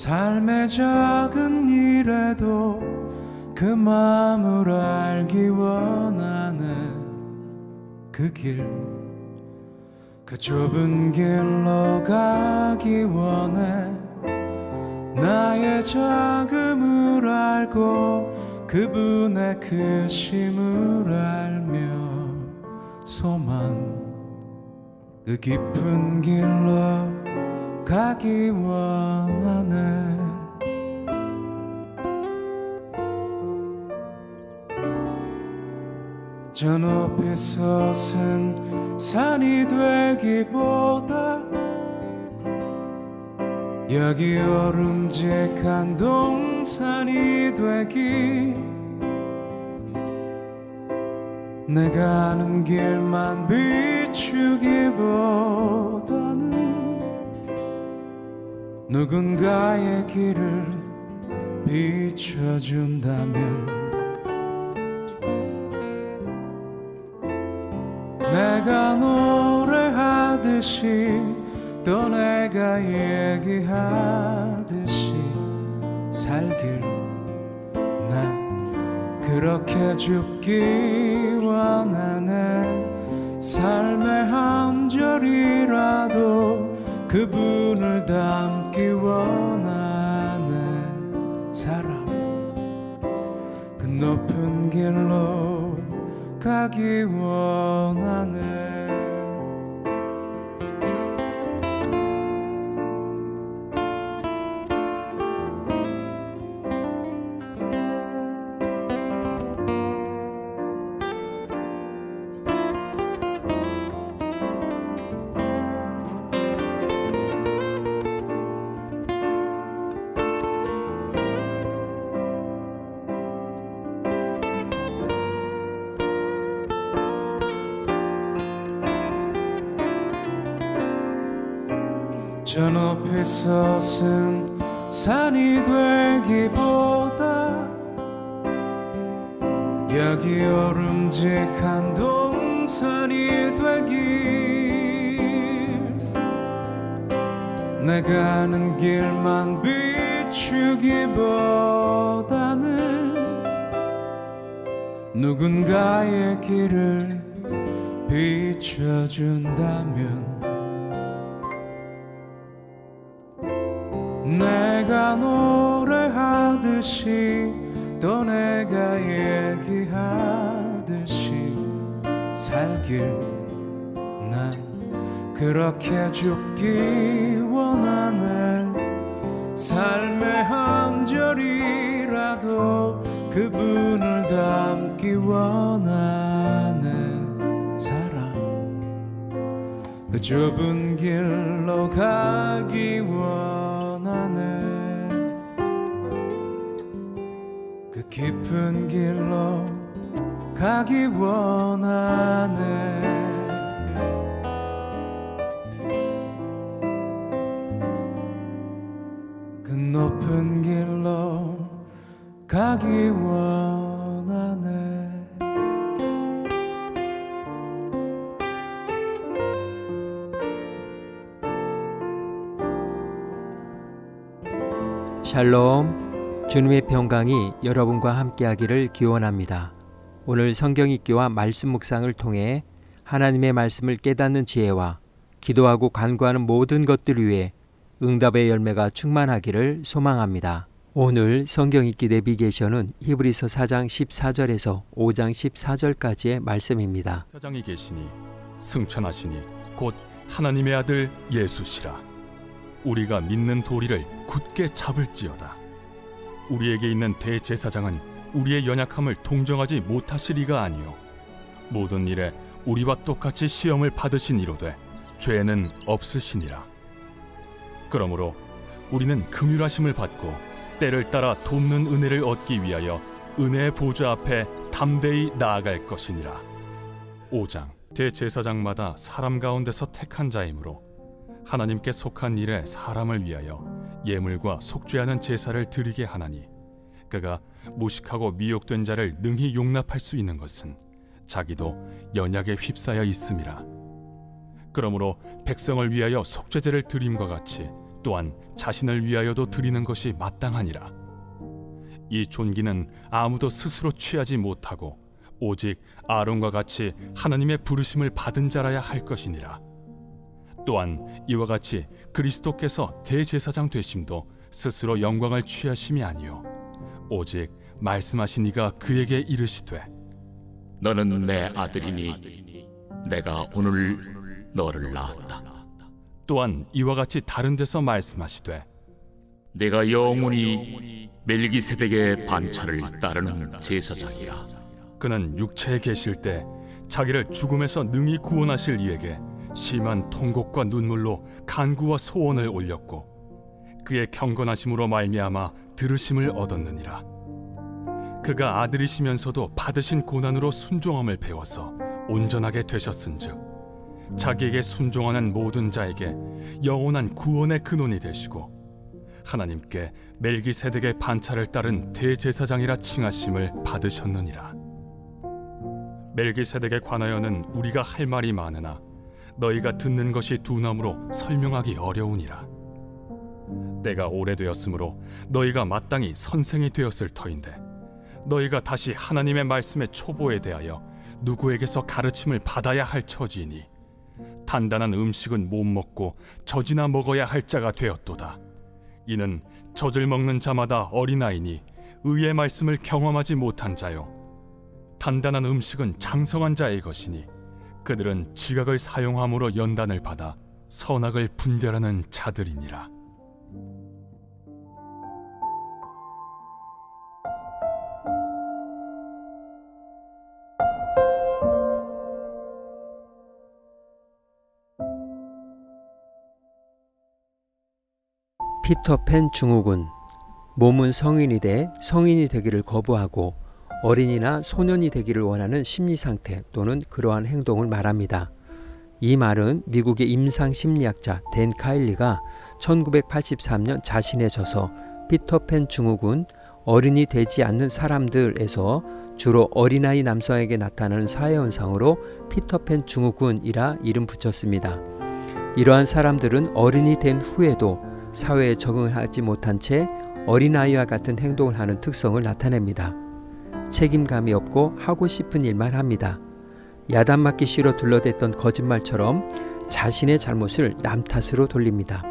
삶의 작은 일에도 그 마음을 알기 원하는 그 길, 그 좁은 길로 가기 원해. 나의 작음을 알고 그분의 크심을 알며 소망, 그 깊은 길로 가기 원하네. 저 높이 솟은 산이 되기보다 여기 오름직한 동산이 되기, 내가 아는 길만 비추기보다는 누군가의 길을 비춰준다면 내가 노래하듯이 또 내가 얘기하듯이 살길, 난 그렇게 죽기 원하네. 삶의 한 절이라도 그분을 닮기 원하네. 사랑, 그 높은 길로 가기 원하네. 저 높이 솟은 산이 되기보다 여기 오름직한 동산이 되길, 내가 아는 길만 비추기보다는 누군가의 길을 비춰준다면 내가 노래하듯이 또 내가 얘기하듯이 살길, 난 그렇게 죽기 원하네. 삶의 한 절이라도 그분을 닮기 원하네. 사랑, 그 좁은 길로 가기 원하네. 그 깊은 길로 가기 원하네. 그 높은 길로 가기 원하네. 샬롬, 주님의 평강이 여러분과 함께하기를 기원합니다. 오늘 성경 읽기와 말씀 묵상을 통해 하나님의 말씀을 깨닫는 지혜와 기도하고 간구하는 모든 것들 위해 응답의 열매가 충만하기를 소망합니다. 오늘 성경 읽기 내비게이션은 히브리서 4장 14절에서 5장 14절까지의 말씀입니다. 사장이 계시니 승천하시니 곧 하나님의 아들 예수시라. 우리가 믿는 도리를 굳게 잡을지어다. 우리에게 있는 대제사장은 우리의 연약함을 동정하지 못하시리가 아니요 모든 일에 우리와 똑같이 시험을 받으신 이로되 죄는 없으시니라. 그러므로 우리는 긍휼하심을 받고 때를 따라 돕는 은혜를 얻기 위하여 은혜의 보좌 앞에 담대히 나아갈 것이니라. 5장, 대제사장마다 사람 가운데서 택한 자이므로 하나님께 속한 일에 사람을 위하여 예물과 속죄하는 제사를 드리게 하나니, 그가 무식하고 미혹된 자를 능히 용납할 수 있는 것은 자기도 연약에 휩싸여 있음이라. 그러므로 백성을 위하여 속죄제를 드림과 같이 또한 자신을 위하여도 드리는 것이 마땅하니라. 이 존귀는 아무도 스스로 취하지 못하고 오직 아론과 같이 하나님의 부르심을 받은 자라야 할 것이니라. 또한 이와 같이 그리스도께서 대제사장 되심도 스스로 영광을 취하심이 아니요 오직 말씀하신 이가 그에게 이르시되 너는 내 아들이니 내가 오늘 너를 낳았다. 또한 이와 같이 다른 데서 말씀하시되 내가 영원히 멜기세덱의 반차를 따르는 제사장이라. 그는 육체에 계실 때 자기를 죽음에서 능히 구원하실 이에게 심한 통곡과 눈물로 간구와 소원을 올렸고 그의 경건하심으로 말미암아 들으심을 얻었느니라. 그가 아들이시면서도 받으신 고난으로 순종함을 배워서 온전하게 되셨은즉 자기에게 순종하는 모든 자에게 영원한 구원의 근원이 되시고 하나님께 멜기세덱의 반차를 따른 대제사장이라 칭하심을 받으셨느니라. 멜기세덱에 관하여는 우리가 할 말이 많으나 너희가 듣는 것이 두나무로 설명하기 어려우니라. 때가 오래되었으므로 너희가 마땅히 선생이 되었을 터인데 너희가 다시 하나님의 말씀의 초보에 대하여 누구에게서 가르침을 받아야 할 처지이니 단단한 음식은 못 먹고 젖이나 먹어야 할 자가 되었도다. 이는 젖을 먹는 자마다 어린아이니 의의 말씀을 경험하지 못한 자요 단단한 음식은 장성한 자의 것이니 그들은 지각을 사용함으로 연단을 받아 선악을 분별하는 자들이니라. 피터팬 증후군. 몸은 성인이 돼 성인이 되기를 거부하고 어린이나 소년이 되기를 원하는 심리 상태 또는 그러한 행동을 말합니다. 이 말은 미국의 임상 심리학자 댄 카일리가 1983년 자신의 저서 피터팬 증후군, 어른이 되지 않는 사람들에서 주로 어린아이 남성에게 나타나는 사회현상으로 피터팬 증후군이라 이름 붙였습니다. 이러한 사람들은 어른이 된 후에도 사회에 적응을 하지 못한 채 어린아이와 같은 행동을 하는 특성을 나타냅니다. 책임감이 없고 하고 싶은 일만 합니다. 야단 맞기 싫어 둘러댔던 거짓말처럼 자신의 잘못을 남 탓으로 돌립니다.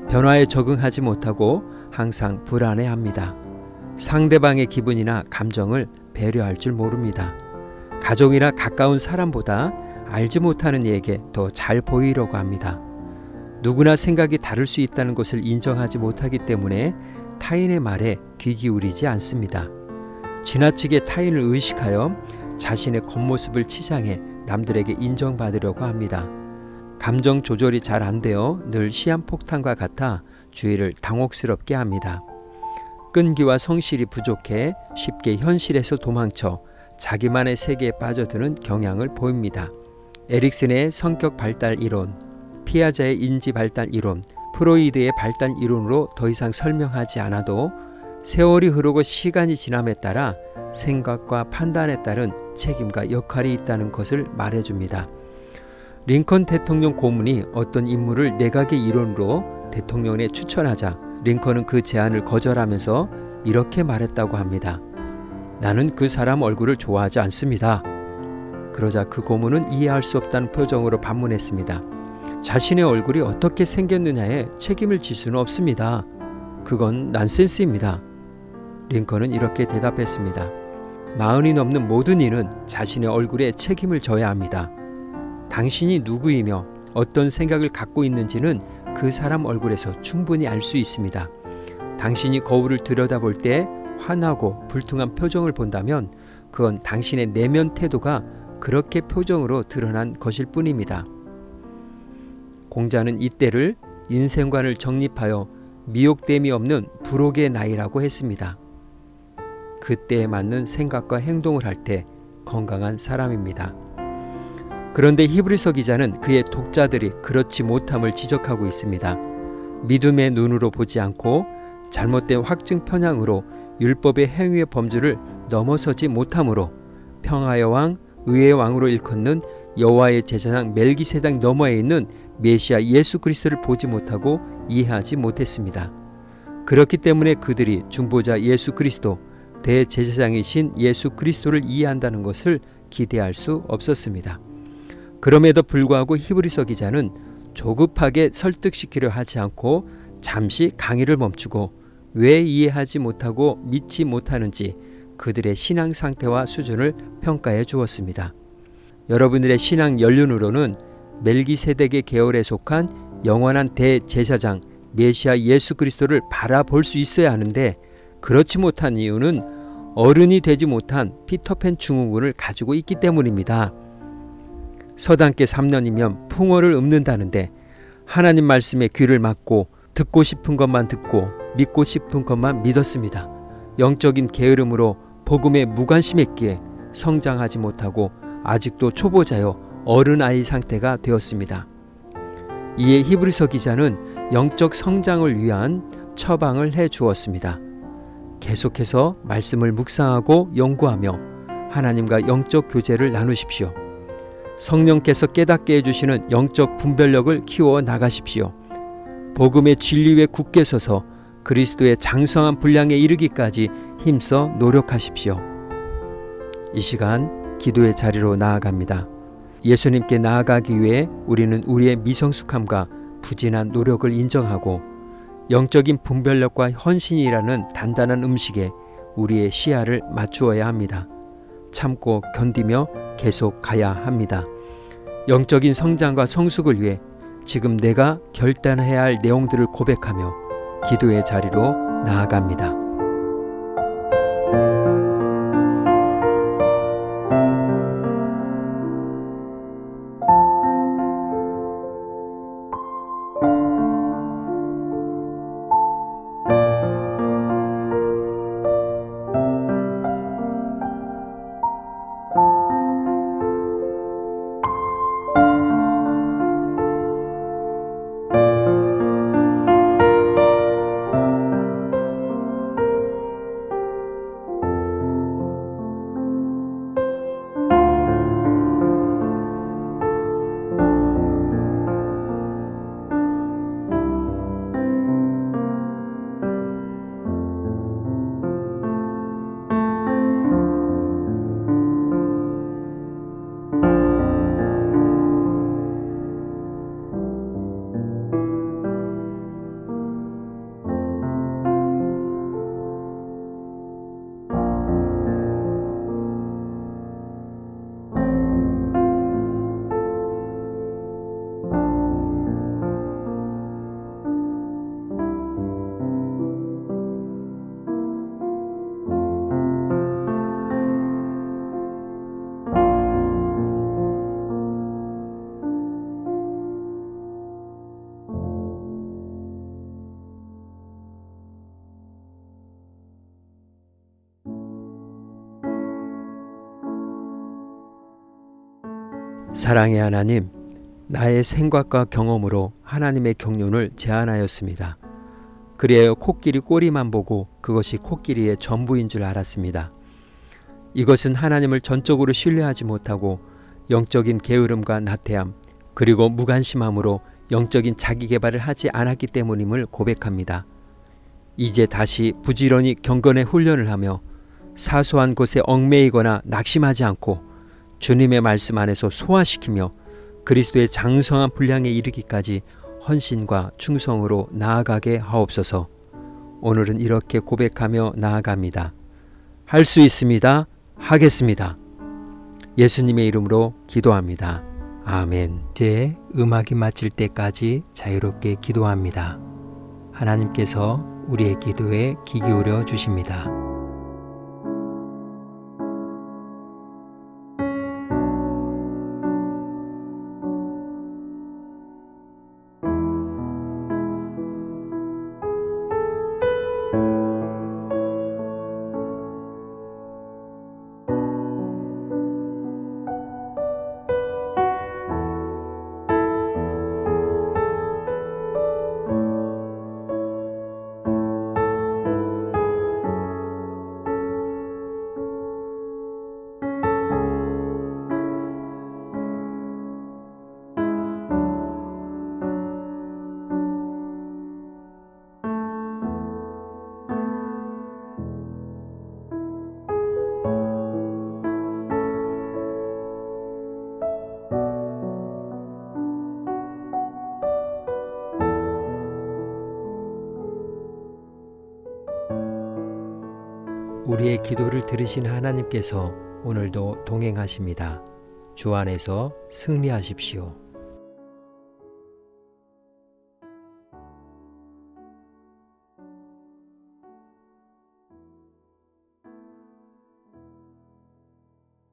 변화에 적응하지 못하고 항상 불안해합니다. 상대방의 기분이나 감정을 배려할 줄 모릅니다. 가족이나 가까운 사람보다 알지 못하는 이에게 더 잘 보이려고 합니다. 누구나 생각이 다를 수 있다는 것을 인정하지 못하기 때문에 타인의 말에 귀 기울이지 않습니다. 지나치게 타인을 의식하여 자신의 겉모습을 치장해 남들에게 인정받으려고 합니다. 감정 조절이 잘 안 되어 늘 시한폭탄과 같아 주위를 당혹스럽게 합니다. 끈기와 성실이 부족해 쉽게 현실에서 도망쳐 자기만의 세계에 빠져드는 경향을 보입니다. 에릭슨의 성격 발달 이론, 피아자의 인지 발달 이론, 프로이드의 발달 이론으로 더 이상 설명하지 않아도 세월이 흐르고 시간이 지남에 따라 생각과 판단에 따른 책임과 역할이 있다는 것을 말해줍니다. 링컨 대통령 고문이 어떤 인물을 내각의 일원으로 대통령에 추천하자 링컨은 그 제안을 거절하면서 이렇게 말했다고 합니다. 나는 그 사람 얼굴을 좋아하지 않습니다. 그러자 그 고문은 이해할 수 없다는 표정으로 반문했습니다. 자신의 얼굴이 어떻게 생겼느냐에 책임을 질 수는 없습니다. 그건 난센스입니다. 링컨은 이렇게 대답했습니다. 40이 넘는 모든 이는 자신의 얼굴에 책임을 져야 합니다. 당신이 누구이며 어떤 생각을 갖고 있는지는 그 사람 얼굴에서 충분히 알 수 있습니다. 당신이 거울을 들여다볼 때 환하고 불퉁한 표정을 본다면 그건 당신의 내면 태도가 그렇게 표정으로 드러난 것일 뿐입니다. 공자는 이때를 인생관을 정립하여 미혹됨이 없는 불혹의 나이라고 했습니다. 그때에 맞는 생각과 행동을 할 때 건강한 사람입니다. 그런데 히브리서 기자는 그의 독자들이 그렇지 못함을 지적하고 있습니다. 믿음의 눈으로 보지 않고 잘못된 확증 편향으로 율법의 행위의 범주를 넘어서지 못함으로 평화의 왕, 의의 왕으로 일컫는 여호와의 제사장 멜기세덱 너머에 있는 메시아 예수 그리스도를 보지 못하고 이해하지 못했습니다. 그렇기 때문에 그들이 중보자 예수 그리스도, 대제사장이신 예수 그리스도를 이해한다는 것을 기대할 수 없었습니다. 그럼에도 불구하고 히브리서 기자는 조급하게 설득시키려 하지 않고 잠시 강의를 멈추고 왜 이해하지 못하고 믿지 못하는지 그들의 신앙 상태와 수준을 평가해 주었습니다. 여러분들의 신앙 연륜으로는 멜기세덱의 계열에 속한 영원한 대제사장 메시아 예수 그리스도를 바라볼 수 있어야 하는데 그렇지 못한 이유는 어른이 되지 못한 피터팬 증후군을 가지고 있기 때문입니다. 서당계 3년이면 풍어를 읊는다는데 하나님 말씀에 귀를 막고 듣고 싶은 것만 듣고 믿고 싶은 것만 믿었습니다. 영적인 게으름으로 복음에 무관심했기에 성장하지 못하고 아직도 초보자여 어른아이 상태가 되었습니다. 이에 히브리서 기자는 영적 성장을 위한 처방을 해 주었습니다. 계속해서 말씀을 묵상하고 연구하며 하나님과 영적 교제를 나누십시오. 성령께서 깨닫게 해주시는 영적 분별력을 키워 나가십시오. 복음의 진리 위에 굳게 서서 그리스도의 장성한 분량에 이르기까지 힘써 노력하십시오. 이 시간 기도의 자리로 나아갑니다. 예수님께 나아가기 위해 우리는 우리의 미성숙함과 부진한 노력을 인정하고 영적인 분별력과 헌신이라는 단단한 음식에 우리의 시야를 맞추어야 합니다. 참고 견디며 계속 가야 합니다. 영적인 성장과 성숙을 위해 지금 내가 결단해야 할 내용들을 고백하며 기도의 자리로 나아갑니다. 사랑의 하나님, 나의 생각과 경험으로 하나님의 경륜을 제안하였습니다. 그리하여 코끼리 꼬리만 보고 그것이 코끼리의 전부인 줄 알았습니다. 이것은 하나님을 전적으로 신뢰하지 못하고 영적인 게으름과 나태함 그리고 무관심함으로 영적인 자기 개발을 하지 않았기 때문임을 고백합니다. 이제 다시 부지런히 경건의 훈련을 하며 사소한 곳에 얽매이거나 낙심하지 않고 주님의 말씀 안에서 소화시키며 그리스도의 장성한 분량에 이르기까지 헌신과 충성으로 나아가게 하옵소서. 오늘은 이렇게 고백하며 나아갑니다. 할 수 있습니다. 하겠습니다. 예수님의 이름으로 기도합니다. 아멘. 이제 음악이 마칠 때까지 자유롭게 기도합니다. 하나님께서 우리의 기도에 귀 기울여 주십니다. 우리의 기도를 들으신 하나님께서 오늘도 동행하십니다. 주 안에서 승리하십시오.